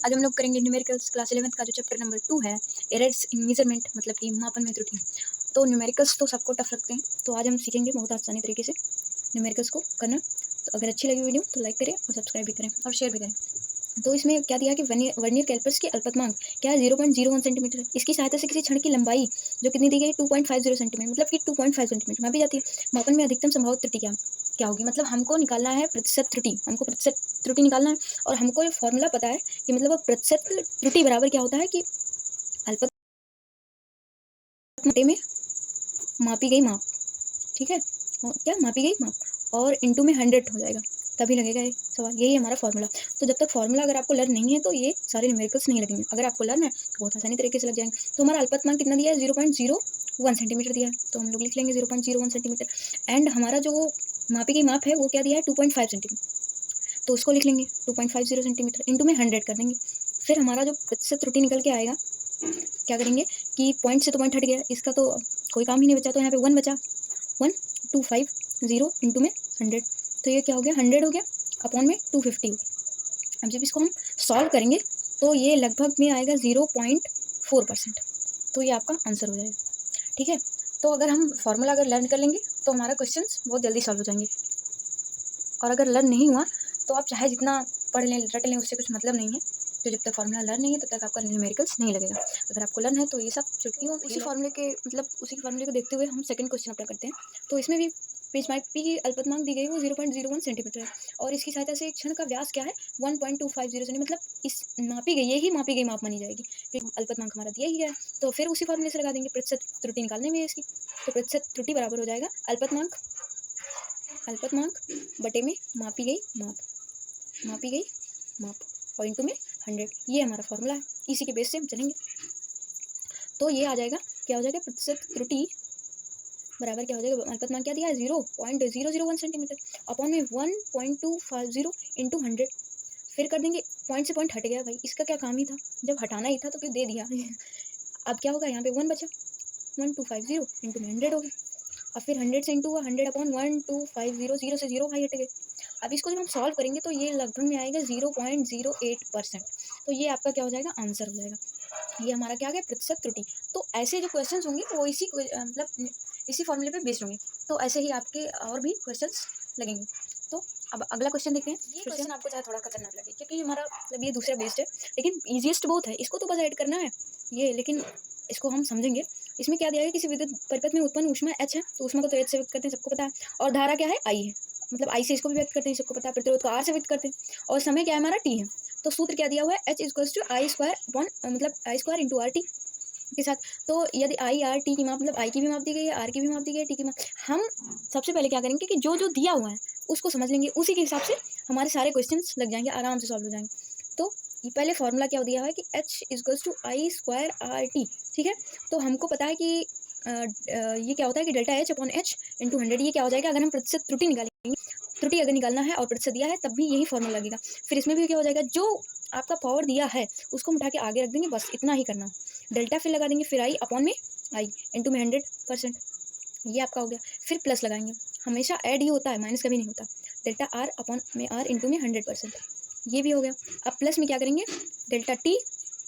आज हम लोग करेंगे न्यूमेरिकल्स क्लास 11th का जो चैप्टर नंबर 2 है, एरर्स इन मेजरमेंट, मतलब कि मापन में त्रुटि। तो न्यूमेरिकल्स तो सबको टफ लगते हैं, तो आज हम सीखेंगे बहुत आसानी तरीके से न्यूमेरिकल्स को करना। तो अगर अच्छी लगी वीडियो तो लाइक करें और सब्सक्राइब भी करें और शेयर भी करें। तो इसमें क्या दिया है कि वर्नियर कैलिपर्स की अल्पतमांक क्या है, 0.01 सेंटीमीटर है। इसकी सहायता से किसी क्षण की लंबाई जो कितनी दी गई है, 2.50 सेंटीमीटर, मतलब कि 2.5 सेंटीमीटर मापी जाती है। मापन में अधिकतम संभावित त्रुटि क्या होगी, मतलब हमको निकालना है प्रतिशत त्रुटि, हमको प्रतिशत त्रुटि निकालना है। और हमको ये फॉर्मूला पता है कि मतलब प्रतिशत त्रुटि बराबर क्या होता है कि अल्पतमांक में मापी गई माप, ठीक है, क्या मापी गई माप और इंटू में 100 हो जाएगा, तभी लगेगा ये सवाल। यही है हमारा फॉर्मूला। तो जब तक फॉर्मूला अगर आपको लर्न नहीं है तो ये सारे न्यूमेरिकल्स नहीं लगेंगे। अगर आपको लर्न है तो बहुत आसानी तरीके से लग जाएंगे। तो हमारा अल्पतमांक कितना दिया है, 0.01 सेंटीमीटर दिया है, तो हम लोग लिख लेंगे 0.01 सेंटीमीटर। एंड हमारा जो मापी गई माप है वो क्या दिया है, 2.5 सेंटीमीटर, तो उसको लिख लेंगे 2.50 सेंटीमीटर, इंटू में 100 कर देंगे। फिर हमारा जो प्रतिशत त्रुटि निकल के आएगा, क्या करेंगे कि पॉइंट से तो पॉइंट हट गया, इसका तो कोई काम ही नहीं बचा, तो यहाँ पे 1 बचा, 1,250 इंटू में 100, तो ये क्या हो गया, 100 हो गया अपॉन में 250 हो गया। अब जब इसको हम सॉल्व करेंगे तो ये लगभग में आएगा 0.4%, तो ये आपका आंसर हो जाएगा, ठीक है। तो अगर हम फॉर्मूला अगर लर्न कर लेंगे तो हमारा क्वेश्चन बहुत जल्दी सॉल्व हो जाएंगे। और अगर लर्न नहीं हुआ तो आप चाहे जितना पढ़ लें रट लें, उससे कुछ मतलब नहीं है। तो जब तक फॉर्मूला लर्न नहीं है तब तक आपका न्यूमेरिकल्स नहीं लगेगा। अगर आपको लर्न है तो ये सब चुटकियों उसी फॉर्मूले के, मतलब उसी फॉर्मूले को देखते हुए हम सेकंड क्वेश्चन अप्लाई करते हैं। तो इसमें भी पेचमापी की अल्पतमांक दी गई वो 0.01 सेंटीमीटर है, और इसकी सहायता से एक क्षण का व्यास क्या है, 1.250 सेंटीमीटर, मतलब इस मापी गई, यही मापी गई माप मानी जाएगी। फिर अल्पतमांक हमारा दिया ही है, तो फिर उसी फॉर्मूले से लगा देंगे प्रतिशत त्रुटि निकालने में इसकी। तो प्रतिशत त्रुटि बराबर हो जाएगा अल्पतमांक बटे में मापी गई माप और इंटू में 100। ये हमारा फॉर्मूला है, इसी के बेस से हम चलेंगे। तो ये आ जाएगा, क्या हो जाएगा, प्रतिशत त्रुटि बराबर क्या हो जाएगा, अल्पतमांक क्या दिया है, 0.001 सेंटीमीटर अपॉन में 1.250 इंटू 100। फिर कर देंगे, पॉइंट से पॉइंट हट गया भाई, इसका क्या काम ही था, जब हटाना ही था तो क्यों दे दिया। अब क्या होगा, यहाँ पे 1 बचा, 1250 इंटू में 100 हो गया। अब फिर 100 से इंटू हुआ, 100 अपॉन 1250, 0 से 0 भाई हट गए। अब इसको जब हम सॉल्व करेंगे तो ये लगभग में आएगा 0.08%, तो ये आपका क्या हो जाएगा, आंसर हो जाएगा। ये हमारा क्या आ गया, प्रतिशत त्रुटि। तो ऐसे जो क्वेश्चंस होंगे वो मतलब इसी फॉर्मूले पे बेस्ड होंगे। तो ऐसे ही आपके और भी क्वेश्चंस लगेंगे। तो अब अगला क्वेश्चन देखते हैं। ये क्वेश्चन आपको चाहे थोड़ा खतरनाक लगे क्योंकि हमारा मतलब ये दूसरा बेस्ड है, लेकिन ईजिएस्ट बहुत है, इसको तो बस ऐड करना है ये, लेकिन इसको हम समझेंगे। इसमें क्या दिया है, किसी विद्युत परिपथ में उत्पन्न ऊष्मा H है, तो ऊष्मा को तो H से व्यक्त करते हैं, सबको पता है। और धारा क्या है, I है, मतलब I से इसको भी व्यक्त करते हैं, सबको पता है। प्रतिरोध को R से व्यक्त करते हैं, और समय क्या है हमारा, T है। तो सूत्र क्या दिया हुआ है, H equals to I square upon, मतलब I square into R T के साथ। तो यदि आई आर टी की माप, मतलब आई की भी माप दी गई है, आर की भी माप दी गई है, टी की माप, हम सबसे पहले क्या करेंगे कि जो जो दिया हुआ है उसको समझ लेंगे, उसी के हिसाब से हमारे सारे क्वेश्चंस लग जाएंगे, आराम से सॉल्व हो जाएंगे। तो ये पहले फॉर्मूला क्या दिया हुआ है कि H equals to I square R T, ठीक है। तो हमको पता है कि ये क्या होता है कि delta H upon H into 100, ये क्या हो जाएगा, अगर हम प्रतिशत त्रुटि निकालेंगे, त्रुटि अगर निकालना है और प्रतिशत दिया है तब भी यही फॉर्मूला लगेगा। फिर इसमें भी क्या हो जाएगा, जो आपका पावर दिया है उसको उठा के आगे रख देंगे, बस इतना ही करना। डेल्टा फिर लगा देंगे, फिर आई अपॉन में आई इंटू में 100%, ये आपका हो गया। फिर प्लस लगाएंगे, हमेशा ऐड ही होता है, माइनस कभी नहीं होता। डेल्टा आर अपॉन में आर इंटू में 100%, ये भी हो गया। अब प्लस में क्या करेंगे, डेल्टा टी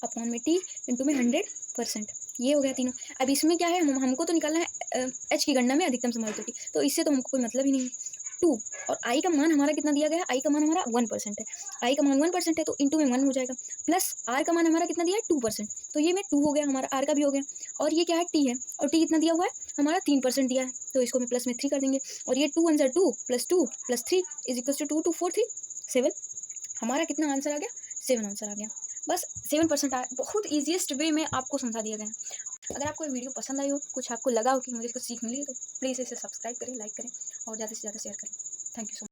अपॉन में टी इंटू में 100%, ये हो गया तीनों। अब इसमें क्या है, हमको तो निकालना है एच की गणना में अधिकतम संभावित त्रुटि, तो इससे तो हमको कोई मतलब ही नहीं है। 2 और आई का मान हमारा कितना दिया गया है, आई का मान हमारा 1% है, आई का मान 1% है तो इंटू में 1 हो जाएगा, प्लस आर का मान हमारा कितना दिया है 2%, तो ये में 2 हो गया, हमारा आर का भी हो गया। और ये क्या है, टी है, और टी कितना दिया हुआ है हमारा 3% दिया है, तो इसको मैं प्लस में 3 कर देंगे। और ये 2 1 2 plus 2 plus 3 is equal to 2 2 4 3 7, हमारा कितना आंसर आ गया, 7 आंसर आ गया। बस 7% आया, बहुत ईजिएस्ट वे में आपको समझा दिया गया है। अगर आपको ये वीडियो पसंद आई हो, कुछ आपको लगा हो कि मुझे कुछ सीख मिली, तो प्लीज़ इसे सब्सक्राइब करें, लाइक करें और ज़्यादा से ज़्यादा शेयर करें। Thank you so much.